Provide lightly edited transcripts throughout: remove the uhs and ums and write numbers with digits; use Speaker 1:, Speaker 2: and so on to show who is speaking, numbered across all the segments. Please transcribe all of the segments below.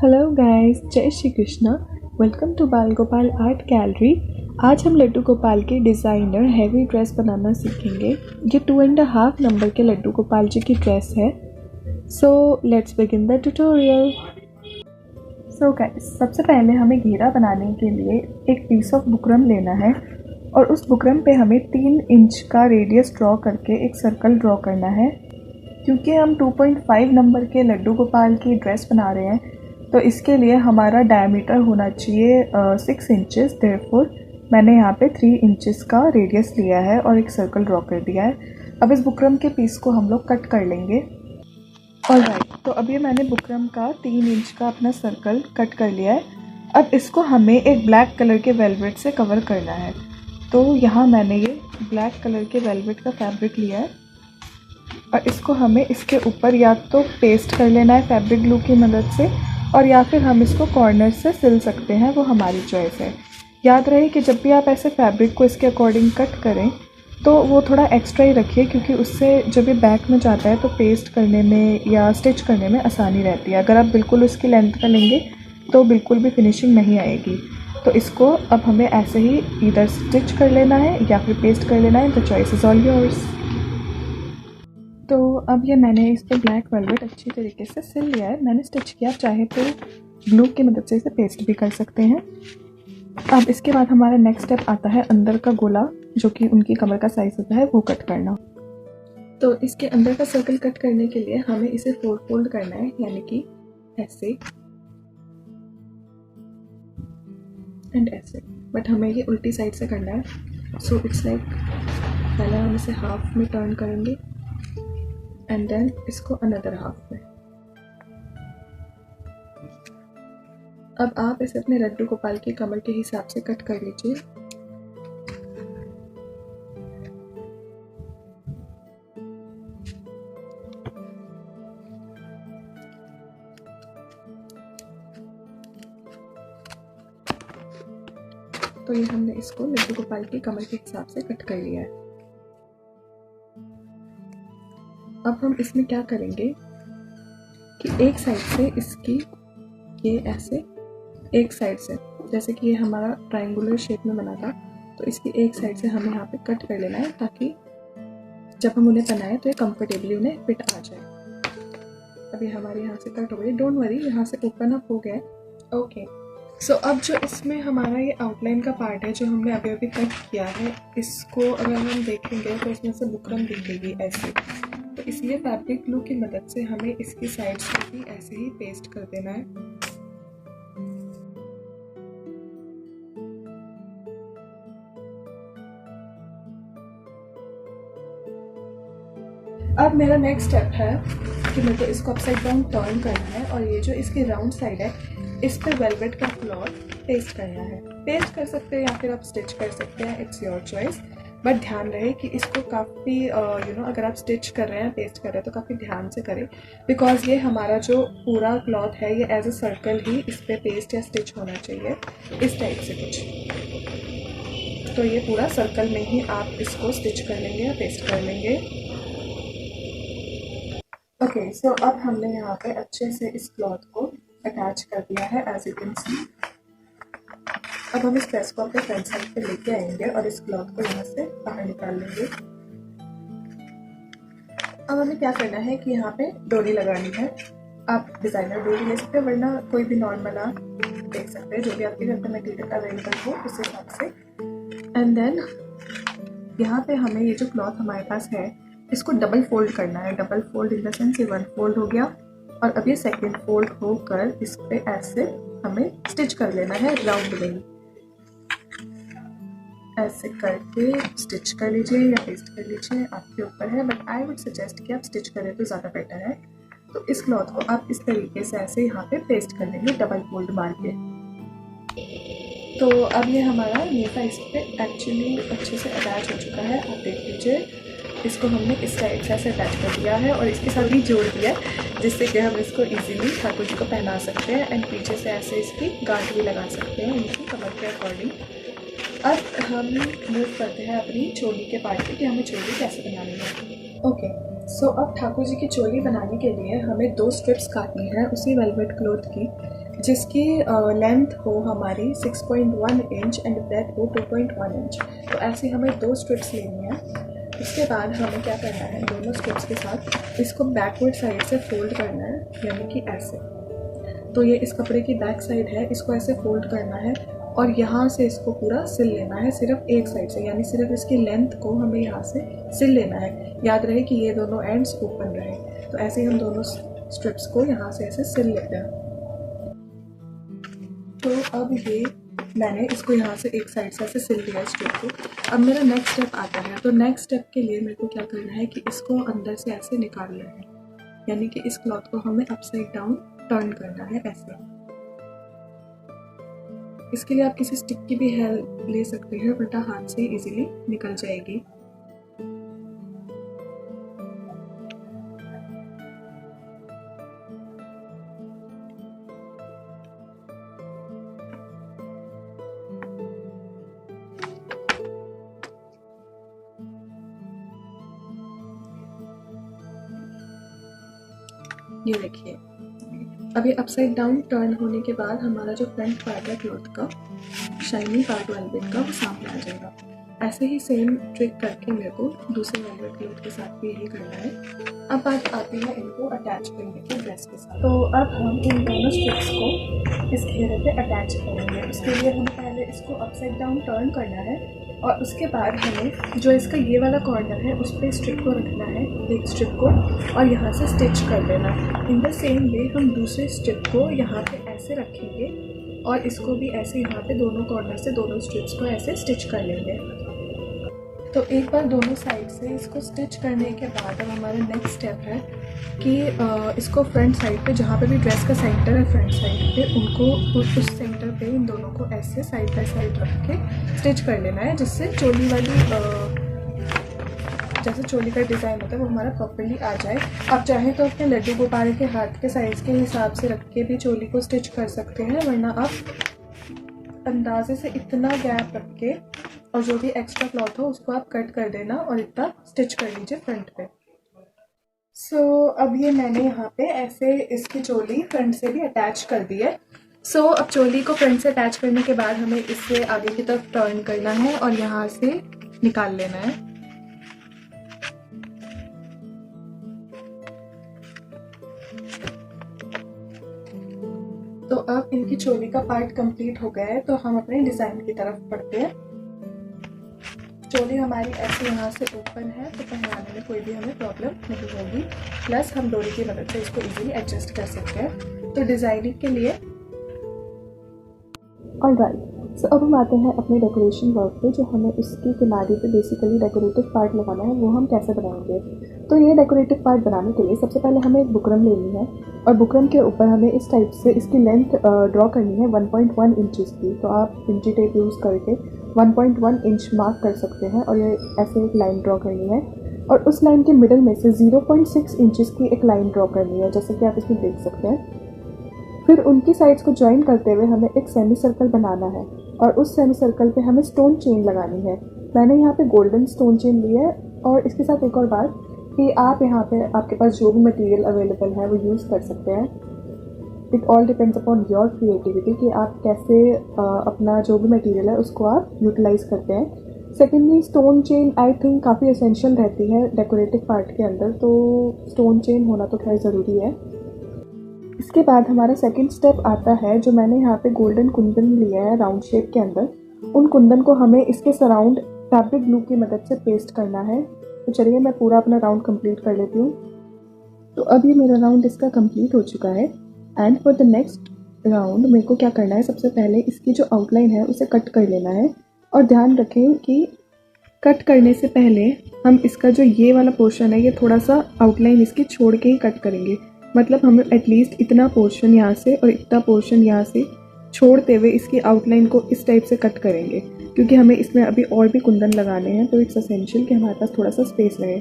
Speaker 1: Hello guys, जय Shri Krishna. Welcome to बाल Gopal art gallery. आज हम लड्डू गोपाल के डिज़ाइनर हैवी ड्रेस बनाना सीखेंगे। ये 2.5 नंबर के लड्डू गोपाल जी की ड्रेस है। So let's begin the tutorial. So guys, सबसे पहले हमें घेरा बनाने के लिए एक पीस ऑफ बुकरम लेना है और उस बुकरम पे हमें 3 इंच का रेडियस ड्रॉ करके एक सर्कल ड्रॉ करना है। क्योंकि हम 2.5 नंबर के लड्डू गोपाल की ड्रेस बना रहे हैं तो इसके लिए हमारा डायमीटर होना चाहिए 6 इंचेस। देयरफॉर मैंने यहाँ पे 3 इंचेस का रेडियस लिया है और एक सर्कल ड्रॉ कर दिया है। अब इस बुकरम के पीस को हम लोग कट कर लेंगे। ऑलराइट, तो अब ये मैंने बुकरम का 3 इंच का अपना सर्कल कट कर लिया है। अब इसको हमें एक ब्लैक कलर के वेलवेट से कवर करना है। तो यहाँ मैंने ये ब्लैक कलर के वेलवेट का फैब्रिक लिया है और इसको हमें इसके ऊपर या तो पेस्ट कर लेना है फैब्रिक ग्लू की मदद से, और या फिर हम इसको कॉर्नर से सिल सकते हैं, वो हमारी चॉइस है। याद रहे कि जब भी आप ऐसे फैब्रिक को इसके अकॉर्डिंग कट करें तो वो थोड़ा एक्स्ट्रा ही रखिए, क्योंकि उससे जब ये बैक में जाता है तो पेस्ट करने में या स्टिच करने में आसानी रहती है। अगर आप बिल्कुल उसकी लेंथ का लेंगे तो बिल्कुल भी फिनिशिंग नहीं आएगी। तो इसको अब हमें ऐसे ही इधर स्टिच कर लेना है या फिर पेस्ट कर लेना है। The choice is all yours. तो अब ये मैंने इस पर ब्लैक वेलवेट अच्छी तरीके से सिल लिया है, मैंने स्टिच किया। चाहे तो ग्लू की मदद से इसे पेस्ट भी कर सकते हैं। अब इसके बाद हमारा नेक्स्ट स्टेप आता है अंदर का गोला, जो कि उनकी कमर का साइज होता है, वो कट करना। तो इसके अंदर का सर्कल कट करने के लिए हमें इसे फोल्ड करना है, यानी कि ऐसे एंड ऐसे, बट हमें ये उल्टी साइड से करना है। सो इट्स लाइक पहले हम इसे हाफ में टर्न करेंगे एंड देन इसको अनदर हाफ में। अब आप इसे अपने लड्डू गोपाल की कमर के हिसाब से कट कर लीजिए। तो ये हमने इसको लड्डू गोपाल की कमर के हिसाब से कट कर लिया है। अब हम इसमें क्या करेंगे कि एक साइड से इसकी ये ऐसे, एक साइड से, जैसे कि ये हमारा ट्रायंगुलर शेप में बना था, तो इसकी एक साइड से हमें यहाँ पे कट कर लेना है, ताकि जब हम उन्हें बनाएं तो ये कंफर्टेबली उन्हें फिट आ जाए। अभी हमारे यहाँ से कट हो गई, डोंट वरी, यहाँ से ओपन अप हो गया। ओके, सो अब जो इसमें हमारा ये आउटलाइन का पार्ट है जो हमने अभी अभी कट किया है, इसको अगर हम देखेंगे तो इसमें से बुकरम दिखेगी ऐसे। तो इसलिए फैब्रिक ग्लू की मदद से हमें इसकी साइड्स को भी ऐसे ही पेस्ट कर देना है। अब मेरा नेक्स्ट स्टेप है कि मेरे को इसको अपसाइड डाउन टर्न करना है और ये जो इसकी राउंड साइड है इस पर वेलवेट का क्लॉथ पेस्ट करना है। पेस्ट कर सकते हैं या फिर आप स्टिच कर सकते हैं, इट्स योर चॉइस। बट ध्यान रहे कि इसको काफ़ी अगर आप स्टिच कर रहे हैं, पेस्ट कर रहे हैं तो काफ़ी ध्यान से करें, बिकॉज ये हमारा जो पूरा क्लॉथ है ये एज अ सर्कल ही इस पर पेस्ट या स्टिच होना चाहिए, इस टाइप से कुछ। तो ये पूरा सर्कल में ही आप इसको स्टिच कर लेंगे या पेस्ट कर लेंगे। ओके, सो अब हमने यहाँ पे अच्छे से इस क्लॉथ को अटैच कर दिया है, एज यू कैन सी। अब हम इस ड्रेस को अपने फ्रंट साइड पे लेके आएंगे और इस क्लॉथ को यहाँ से बाहर निकाल लेंगे। अब हमें क्या करना है कि यहाँ पे डोरी लगानी है। आप डिज़ाइनर डोरी ले सकते हैं, वरना कोई भी नॉर्मल आप देख सकते हैं, जो भी आपके घर पे मटेरियल अवेलेबल हो उस हिसाब से। एंड देन यहाँ पे हमें ये जो क्लॉथ हमारे पास है इसको डबल फोल्ड करना है। Double fold in the sense ये 1 फोल्ड हो गया और अब ये 2nd फोल्ड होकर इस पे ऐसे हमें स्टिच कर लेना है राउंड में। ऐसे करके स्टिच कर लीजिए या पेस्ट कर लीजिए, आपके ऊपर है, बट आई वुड सजेस्ट कि आप स्टिच करें तो ज़्यादा बेटर है। तो इस क्लॉथ को आप इस तरीके से ऐसे यहाँ पे पेस्ट कर लेंगे डबल फोल्ड मार के। तो अब ये हमारा नेफा इस पर एक्चुअली अच्छे से अटैच हो चुका है, आप देख लीजिए। इसको हमने इस साइड से ऐसे अटैच कर दिया है और इसके साथ भी जोड़ दिया, जिससे कि हम इसको इजीली ठाकुर जी को पहना सकते हैं एंड पीछे से ऐसे इसकी गांठ भी लगा सकते हैं उनकी कमर के अकॉर्डिंग। अब हम मूव करते हैं अपनी चोली के पार्ट पे कि हमें चोली कैसे बनानी है। ओके, सो अब ठाकुर जी की चोली बनाने के लिए हमें 2 स्ट्रिप्स काटनी है उसी वेलवेट क्लॉथ की। जिसकी लेंथ हो हमारी 6.1 इंच एंड ब्रेथ हो 2.1 इंच। तो ऐसे हमें 2 स्ट्रिप्स लेनी है। उसके बाद हमें क्या करना है, दोनों स्ट्रिप्स के साथ इसको बैकवर्ड साइड से फोल्ड करना है, यानी कि ऐसे। तो ये इस कपड़े की बैक साइड है, इसको ऐसे फोल्ड करना है और यहाँ से इसको पूरा सिल लेना है, सिर्फ एक साइड से, यानी सिर्फ इसकी लेंथ को हमें यहाँ से सिल लेना है। याद रहे कि ये दोनों एंड्स ओपन रहे। तो ऐसे ही हम दोनों स्ट्रिप्स को यहाँ से ऐसे सिल लेते हैं। तो अब ये मैंने इसको यहाँ से एक साइड से ऐसे सिल लिया स्ट्रिप को। अब मेरा नेक्स्ट स्टेप आता है। तो नेक्स्ट स्टेप के लिए मेरे को क्या करना है कि इसको अंदर से ऐसे निकाल लेना है, यानी कि इस क्लॉथ को हमें अपसाइड डाउन टर्न करना है ऐसे। इसके लिए आप किसी स्टिक की भी हेल्प ले सकते हैं, वरना हाथ से इजीली निकल जाएगी। ये देखिए, अभी अपसाइड डाउन टर्न होने के बाद हमारा जो फ्रंट पार्ट है क्लॉथ का, शाइनी पार्ट वेलवेट का, वो सामने आ जाएगा। ऐसे ही सेम ट्रिक करके मेरे को दूसरे वेलवेट क्लॉथ के साथ भी यही करना है। अब बात आती है इनको अटैच करने की ड्रेस के साथ। तो अब हम इन दोनों स्ट्रिप्स को इस घेरे पे अटैच करेंगे। उसके लिए हमें पहले इसको अपसाइड डाउन टर्न करना है और उसके बाद हमें जो इसका ये वाला कॉर्नर है उस पर स्ट्रिप को रखना है, एक स्ट्रिप को, और यहाँ से स्टिच कर देना। इन द सेम वे हम दूसरे स्ट्रिप को यहाँ पे ऐसे रखेंगे और इसको भी ऐसे यहाँ पे दोनों कॉर्नर से दोनों स्ट्रिप्स को ऐसे स्टिच कर लेंगे। तो एक बार दोनों साइड से इसको स्टिच करने के बाद अब हमारा नेक्स्ट स्टेप है कि इसको फ्रंट साइड पे, जहाँ पे भी ड्रेस का सेंटर है फ्रंट साइड पे, उनको उस सेंटर पे इन दोनों को ऐसे साइड बाय साइड रख के स्टिच कर लेना है, जिससे चोली वाली जैसे चोली का डिज़ाइन होता है वो हमारा प्रॉपर्ली आ जाए। आप चाहें तो अपने लड्डू गोपाल के हाथ के साइज़ के हिसाब से रख के भी चोली को स्टिच कर सकते हैं, वरना आप अंदाजे से इतना गैप रख के और जो भी एक्स्ट्रा क्लॉथ हो उसको आप कट कर देना और इतना स्टिच कर लीजिए फ्रंट पे। सो अब ये मैंने यहाँ पे ऐसे इसकी चोली फ्रंट से भी अटैच कर दी है। सो अब चोली को फ्रंट से अटैच करने के बाद हमें इससे आगे की तरफ टर्न करना है और यहाँ से निकाल लेना है। तो अब इनकी चोली का पार्ट कंप्लीट हो गया है, तो हम अपने डिज़ाइन की तरफ बढ़ते हैं। चोली हमारी ऐसे यहाँ से ओपन है, तो पहनाने में कोई भी हमें प्रॉब्लम नहीं होगी। प्लस हम डोरी की मदद से इसको इजीली एडजस्ट कर सकते हैं। तो डिज़ाइनिंग के लिए ऑलराइट, सो अब हम आते हैं अपने डेकोरेशन वर्क पे। जो हमें उसकी किनारे पे बेसिकली डेकोरेटिव पार्ट लगाना है, वो हम कैसे बनाएंगे। तो ये डेकोरेटिव पार्ट बनाने के लिए सबसे पहले हमें एक बुकरम लेनी है और बुकरम के ऊपर हमें इस टाइप से इसकी लेंथ ड्रॉ करनी है 1.1 इंचज़ की। तो आप इंची टेप यूज़ करके 1.1 इंच मार्क कर सकते हैं और ये ऐसे एक लाइन ड्रॉ करनी है और उस लाइन के मिडल में से 0.6 इंचज़ की एक लाइन ड्रॉ करनी है, जैसे कि आप इसमें देख सकते हैं। फिर उनकी साइड्स को ज्वाइन करते हुए हमें एक सेमी सर्कल बनाना है और उस सेमी सर्कल पे हमें स्टोन चेन लगानी है। मैंने यहाँ पे गोल्डन स्टोन चेन ली है। और इसके साथ एक और बात कि आप यहाँ पे आपके पास जो भी मटेरियल अवेलेबल है वो यूज़ कर सकते हैं। It all depends upon your creativity कि आप कैसे अपना जो भी मटेरियल है उसको आप यूटिलाइज़ करते हैं। Secondly, stone chain I think काफ़ी एसेंशियल रहती है डेकोरेटिव पार्ट के अंदर, तो स्टोन चेन होना तो खैर ज़रूरी है। इसके बाद हमारा सेकंड स्टेप आता है, जो मैंने यहाँ पे गोल्डन कुंदन लिया है राउंड शेप के अंदर। उन कुंदन को हमें इसके सराउंड फैब्रिक ग्लू की मदद से पेस्ट करना है। तो चलिए मैं पूरा अपना राउंड कंप्लीट कर लेती हूँ। तो अब ये मेरा राउंड इसका कंप्लीट हो चुका है। And for the next round मेरे को क्या करना है, सबसे पहले इसकी जो आउटलाइन है उसे कट कर लेना है। और ध्यान रखें कि कट करने से पहले हम इसका जो ये वाला पोर्शन है ये थोड़ा सा आउटलाइन इसकी छोड़ के ही कट करेंगे। मतलब हम एटलीस्ट इतना पोर्शन यहाँ से और इतना पोर्शन यहाँ से छोड़ते हुए इसकी आउटलाइन को इस टाइप से कट करेंगे, क्योंकि हमें इसमें अभी और भी कुंदन लगाने हैं। तो इट्स एसेंशियल कि हमारे पास थोड़ा सा स्पेस रहे।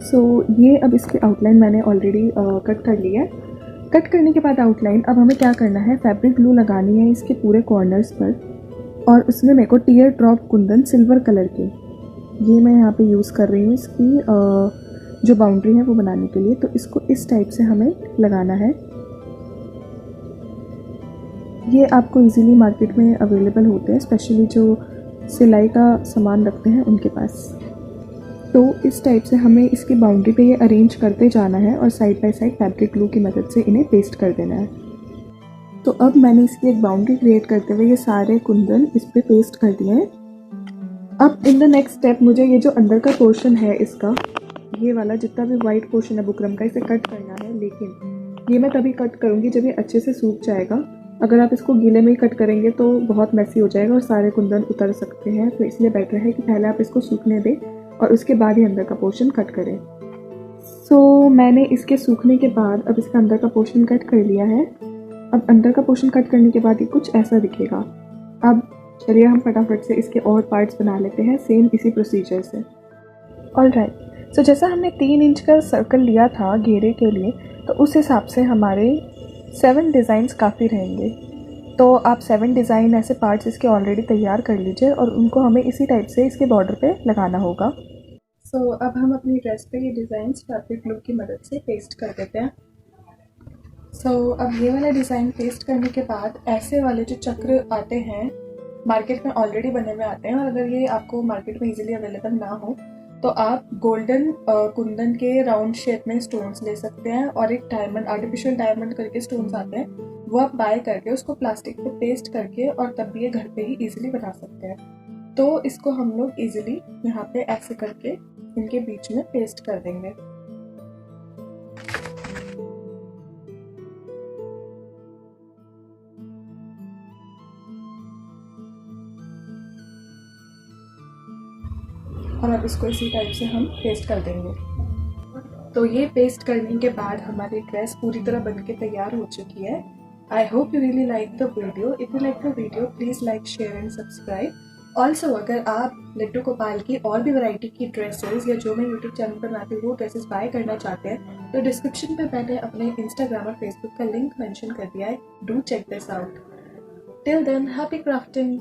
Speaker 1: सो ये अब इसकी आउटलाइन मैंने ऑलरेडी कट कर लिया है। कट करने के बाद आउटलाइन अब हमें क्या करना है, फैब्रिक ग्लू लगानी है इसके पूरे कॉर्नर्स पर। और उसमें मेरे को tier drop Kundan silver colour के ये मैं यहाँ पे यूज़ कर रही हूँ इसकी जो बाउंड्री है वो बनाने के लिए। तो इसको इस टाइप से हमें लगाना है। ये आपको इजीली मार्केट में अवेलेबल होते हैं, स्पेशली जो सिलाई का सामान रखते हैं उनके पास। तो इस टाइप से हमें इसकी बाउंड्री पे ये अरेंज करते जाना है और side by side fabric glue की मदद से इन्हें पेस्ट कर देना है। तो अब मैंने इसकी एक बाउंड्री क्रिएट करते हुए ये सारे कुंदन इस पर पेस्ट कर दिए हैं। अब इन द नेक्स्ट स्टेप मुझे ये जो अंदर का पोर्शन है इसका, ये वाला जितना भी वाइट पोर्शन है बुकरम का, इसे कट करना है। लेकिन ये मैं तभी कट करूँगी जब ये अच्छे से सूख जाएगा। अगर आप इसको गीले में ही कट करेंगे तो बहुत मैसी हो जाएगा और सारे कुंदन उतर सकते हैं। तो इसलिए बेटर है कि पहले आप इसको सूखने दें और उसके बाद ही अंदर का पोर्शन कट करें। सो मैंने इसके सूखने के बाद अब इसका अंदर का पोर्शन कट कर लिया है। अब अंदर का पोर्शन कट करने के बाद ये कुछ ऐसा दिखेगा। अब चलिए हम फटाफट से इसके और पार्ट्स बना लेते हैं सेम इसी प्रोसीजर से। ऑलराइट, सो जैसा हमने 3 इंच का सर्कल लिया था घेरे के लिए, तो उस हिसाब से हमारे 7 डिज़ाइंस काफ़ी रहेंगे। तो आप 7 डिज़ाइन ऐसे पार्ट्स इसके ऑलरेडी तैयार कर लीजिए और उनको हमें इसी टाइप से इसके बॉर्डर पे लगाना होगा। सो अब हम अपनी ड्रेस पे ये डिज़ाइंस फैब्रिक ग्लू की मदद से पेस्ट कर देते हैं। अब ये वाला डिज़ाइन पेस्ट करने के बाद ऐसे वाले जो चक्र आते हैं मार्केट में ऑलरेडी बने हुए आते हैं, और अगर ये आपको मार्केट में इजीली अवेलेबल ना हो तो आप गोल्डन कुंदन के राउंड शेप में स्टोन्स ले सकते हैं, और एक डायमंड, आर्टिफिशियल डायमंड करके स्टोन्स आते हैं, वो आप बाय करके उसको प्लास्टिक पे पेस्ट करके और तब भी ये घर पे ही इजीली बना सकते हैं। तो इसको हम लोग इजीली यहाँ पे ऐसे करके इनके बीच में पेस्ट कर देंगे। और अब इसको इसी टाइप से हम पेस्ट कर देंगे। तो ये पेस्ट करने के बाद हमारी ड्रेस पूरी तरह बनके तैयार हो चुकी है। I hope you really like the video. If you like the video please like, share and subscribe. Also अगर आप लड्डू गोपाल की और भी वैरायटी की ड्रेसेस या जो मैं यूट्यूब चैनल पर बनाती हूँ वो ड्रेसेस बाय करना चाहते हैं तो डिस्क्रिप्शन पे मैंने अपने इंस्टाग्राम और फेसबुक का लिंक मेंशन कर दिया है। Do check this out. Till then, happy crafting.